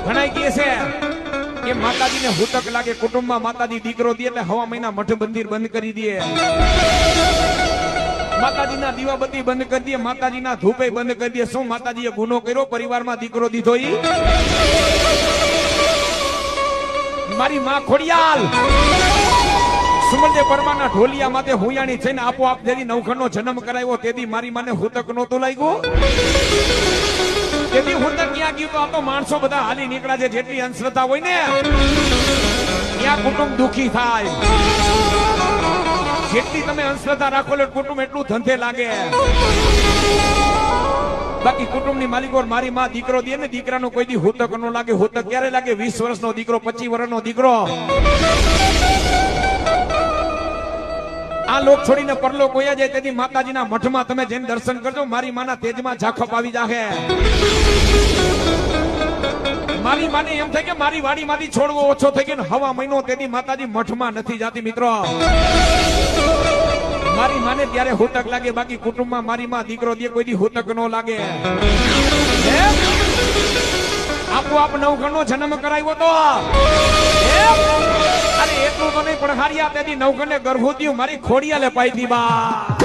ઘણા કહે છે કે માતાજીને હુતક લાગે કુટુંબમાં માતાજી દીકરો દે એટલે હવા મહિના મઠ મંદિર બંધ કરી દે, માતાજીના દીવાબત્તી બંધ કરી દે, માતાજીના ધૂપે બંધ કરી દે. શું માતાજીએ ગુનો કર્યો? પરિવારમાં દીકરો દીધો? ઈ મારી માં ખોડિયાલ સુમલજે પરમાના ઢોલિયા માથે હુયાણી થઈને આપોઆપ જેથી નવખંડનો જન્મ કરાવ્યો તેથી મારી માને હુતક નહોતું લાગ્યું. તેથી હુતક ક્યાં ગયું? તો આ તો માણસો બધા હાલી નીકળ્યા છે. જેટલી અંધશ્રદ્ધા હોય ને ત્યાં કુટુંબ દુખી થાય. જેટલી તમે અંધશ્રદ્ધા રાખો એટલે કુટુંબ એટલું ધંધે લાગે. બાકી કુટુંબની માલિકો મારી માં દીકરો દે ને દીકરાનો કોઈ દી હુતક નો લાગે. હુતક ક્યારે લાગે? 20 વર્ષનો દીકરો, 25 વર્ષનો દીકરો. આ લોક છોડીને પરલોક હોયા જાય તેથી માતાજીના મઠમાં તમે જઈને દર્શન કરજો. મારી માના તેજમાં ઝાખપ આવી જાહે. મારી માને એમ થાય કે મારી વાડીમાંથી છોડવો ઓછો થઈ ગયો હવા મહિનો તેથી માતાજી મઠમાં નથી જાતી. મિત્રો મારી માને ત્યારે હુતક લાગે. બાકી કુટુંબમાં મારી માં દીકરો દે કોઈ દી હુતક નો લાગે. આપોઆપ નવખંડનો જન્મ કરાવ્યો તો અરે એટલું તો નહીં પણ હારિયા તેથી નવખંડે ગર્ભવતી મારી ખોડિયાલે પાઈ દી બા.